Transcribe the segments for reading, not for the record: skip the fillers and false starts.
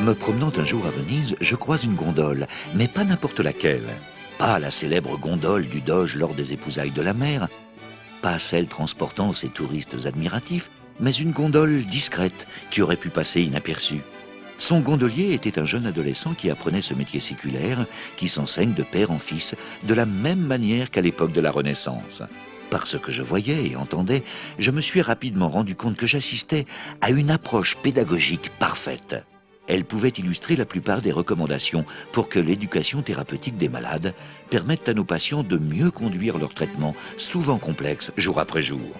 Me promenant un jour à Venise, je croise une gondole, mais pas n'importe laquelle. Pas la célèbre gondole du Doge lors des épousailles de la mer, pas celle transportant ces touristes admiratifs, mais une gondole discrète qui aurait pu passer inaperçue. Son gondolier était un jeune adolescent qui apprenait ce métier séculaire, qui s'enseigne de père en fils, de la même manière qu'à l'époque de la Renaissance. Par ce que je voyais et entendais, je me suis rapidement rendu compte que j'assistais à une approche pédagogique parfaite. Elle pouvait illustrer la plupart des recommandations pour que l'éducation thérapeutique des malades permette à nos patients de mieux conduire leur traitement, souvent complexe, jour après jour.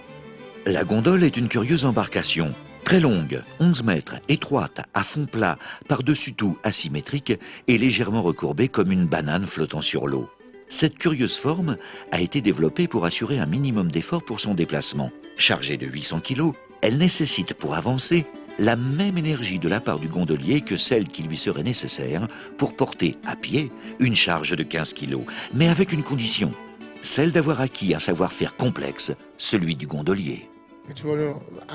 La gondole est une curieuse embarcation, très longue, 11 mètres, étroite, à fond plat, par-dessus tout asymétrique et légèrement recourbée comme une banane flottant sur l'eau. Cette curieuse forme a été développée pour assurer un minimum d'effort pour son déplacement. Chargée de 800 kg, elle nécessite pour avancer la même énergie de la part du gondolier que celle qui lui serait nécessaire pour porter à pied une charge de 15 kg, mais avec une condition, celle d'avoir acquis un savoir-faire complexe, celui du gondolier.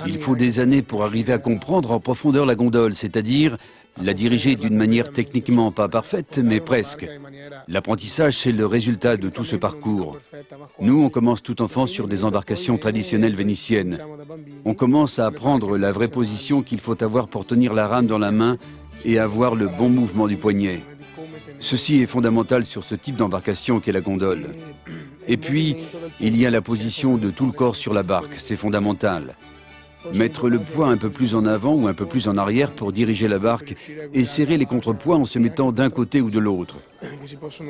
Il faut des années pour arriver à comprendre en profondeur la gondole, c'est-à-dire la diriger d'une manière techniquement pas parfaite, mais presque. L'apprentissage, c'est le résultat de tout ce parcours. Nous, on commence tout enfant sur des embarcations traditionnelles vénitiennes. On commence à apprendre la vraie position qu'il faut avoir pour tenir la rame dans la main et avoir le bon mouvement du poignet. Ceci est fondamental sur ce type d'embarcation qu'est la gondole. Et puis, il y a la position de tout le corps sur la barque, c'est fondamental. Mettre le poids un peu plus en avant ou un peu plus en arrière pour diriger la barque et serrer les contrepoids en se mettant d'un côté ou de l'autre.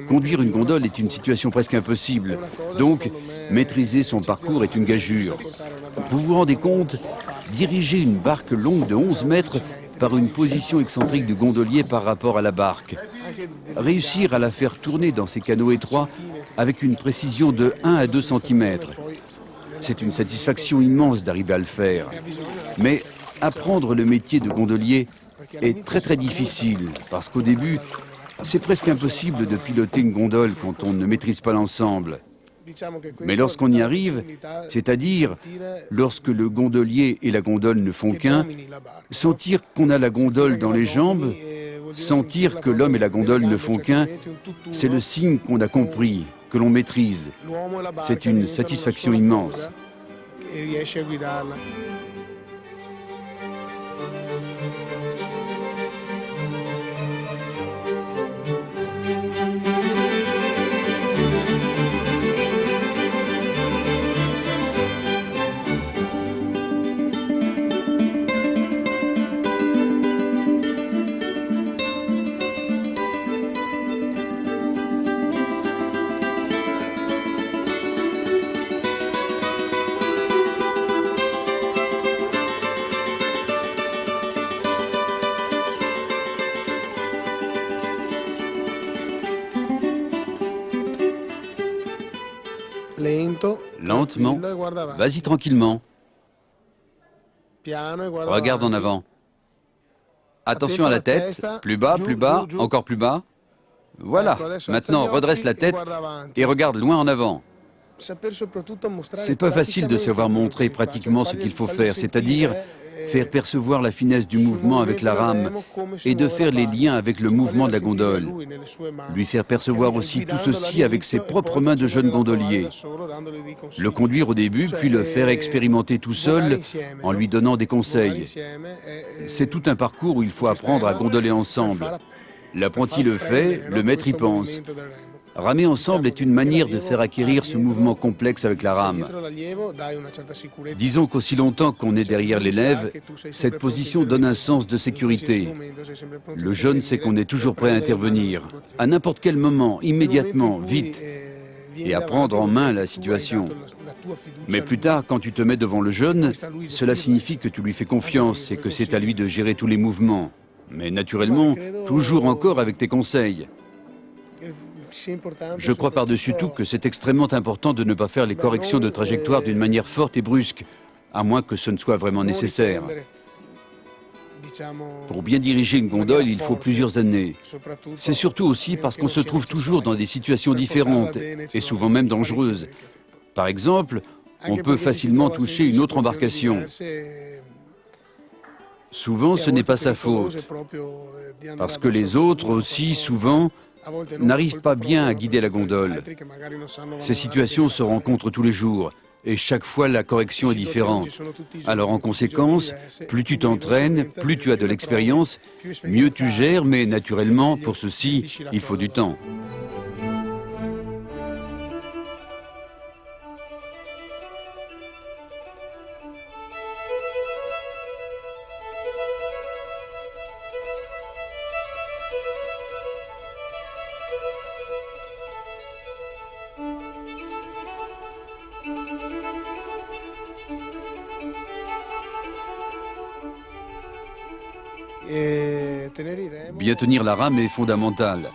Conduire une gondole est une situation presque impossible, donc maîtriser son parcours est une gageure. Vous vous rendez compte, diriger une barque longue de 11 mètres par une position excentrique du gondolier par rapport à la barque. Réussir à la faire tourner dans ces canaux étroits avec une précision de 1 à 2 cm. C'est une satisfaction immense d'arriver à le faire. Mais apprendre le métier de gondolier est très difficile parce qu'au début, c'est presque impossible de piloter une gondole quand on ne maîtrise pas l'ensemble. Mais lorsqu'on y arrive, c'est-à-dire lorsque le gondolier et la gondole ne font qu'un, sentir qu'on a la gondole dans les jambes, sentir que l'homme et la gondole ne font qu'un, c'est le signe qu'on a compris, que l'on maîtrise. C'est une satisfaction immense. Lentement, vas-y tranquillement. Regarde en avant. Attention à la tête, plus bas, encore plus bas. Voilà, maintenant redresse la tête et regarde loin en avant. C'est pas facile de savoir montrer pratiquement ce qu'il faut faire, c'est-à-dire faire percevoir la finesse du mouvement avec la rame et de faire les liens avec le mouvement de la gondole. Lui faire percevoir aussi tout ceci avec ses propres mains de jeune gondolier. Le conduire au début, puis le faire expérimenter tout seul en lui donnant des conseils. C'est tout un parcours où il faut apprendre à gondoler ensemble. L'apprenti le fait, le maître y pense. Ramer ensemble est une manière de faire acquérir ce mouvement complexe avec la rame. Disons qu'aussi longtemps qu'on est derrière l'élève, cette position donne un sens de sécurité. Le jeune sait qu'on est toujours prêt à intervenir, à n'importe quel moment, immédiatement, vite, et à prendre en main la situation. Mais plus tard, quand tu te mets devant le jeune, cela signifie que tu lui fais confiance et que c'est à lui de gérer tous les mouvements. Mais naturellement, toujours encore avec tes conseils. Je crois par-dessus tout que c'est extrêmement important de ne pas faire les corrections de trajectoire d'une manière forte et brusque, à moins que ce ne soit vraiment nécessaire. Pour bien diriger une gondole, il faut plusieurs années. C'est surtout aussi parce qu'on se trouve toujours dans des situations différentes, et souvent même dangereuses. Par exemple, on peut facilement toucher une autre embarcation. Souvent, ce n'est pas sa faute, parce que les autres aussi, souvent, n'arrivent pas bien à guider la gondole. Ces situations se rencontrent tous les jours, et chaque fois la correction est différente. Alors en conséquence, plus tu t'entraînes, plus tu as de l'expérience, mieux tu gères, mais naturellement, pour ceci, il faut du temps. Bien tenir la rame est fondamental.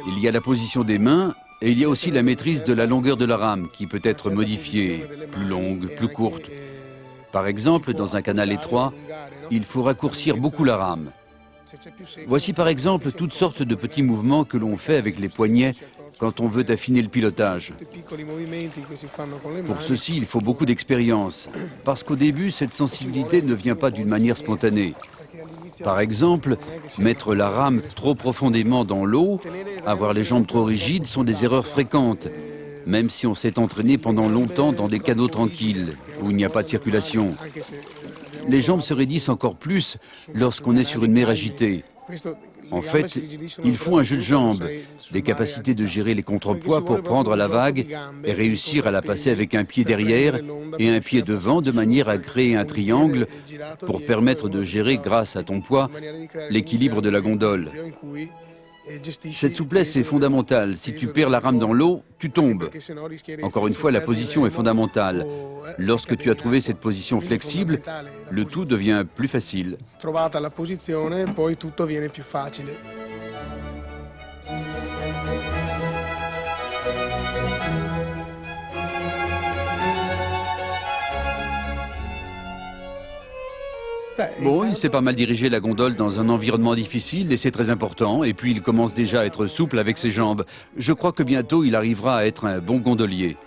Il y a la position des mains et il y a aussi la maîtrise de la longueur de la rame qui peut être modifiée, plus longue, plus courte. Par exemple, dans un canal étroit, il faut raccourcir beaucoup la rame. Voici par exemple toutes sortes de petits mouvements que l'on fait avec les poignets quand on veut affiner le pilotage. Pour ceci, il faut beaucoup d'expérience, parce qu'au début, cette sensibilité ne vient pas d'une manière spontanée. Par exemple, mettre la rame trop profondément dans l'eau, avoir les jambes trop rigides sont des erreurs fréquentes, même si on s'est entraîné pendant longtemps dans des canaux tranquilles, où il n'y a pas de circulation. Les jambes se raidissent encore plus lorsqu'on est sur une mer agitée. En fait, il faut un jeu de jambes, des capacités de gérer les contrepoids pour prendre la vague et réussir à la passer avec un pied derrière et un pied devant de manière à créer un triangle pour permettre de gérer, grâce à ton poids, l'équilibre de la gondole. Cette souplesse est fondamentale. Si tu perds la rame dans l'eau, tu tombes. Encore une fois, la position est fondamentale. Lorsque tu as trouvé cette position flexible, le tout devient plus facile. Bon, il sait pas mal diriger la gondole dans un environnement difficile et c'est très important. Et puis il commence déjà à être souple avec ses jambes. Je crois que bientôt il arrivera à être un bon gondolier.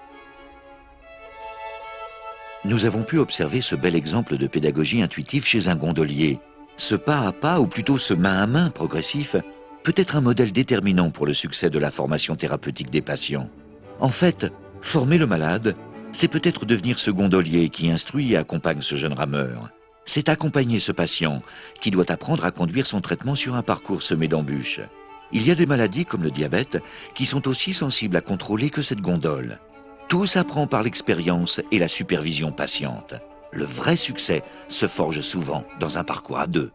Nous avons pu observer ce bel exemple de pédagogie intuitive chez un gondolier. Ce pas à pas, ou plutôt ce main à main progressif, peut être un modèle déterminant pour le succès de la formation thérapeutique des patients. En fait, former le malade, c'est peut-être devenir ce gondolier qui instruit et accompagne ce jeune rameur. C'est accompagner ce patient qui doit apprendre à conduire son traitement sur un parcours semé d'embûches. Il y a des maladies comme le diabète qui sont aussi sensibles à contrôler que cette gondole. Tout s'apprend par l'expérience et la supervision patiente. Le vrai succès se forge souvent dans un parcours à deux.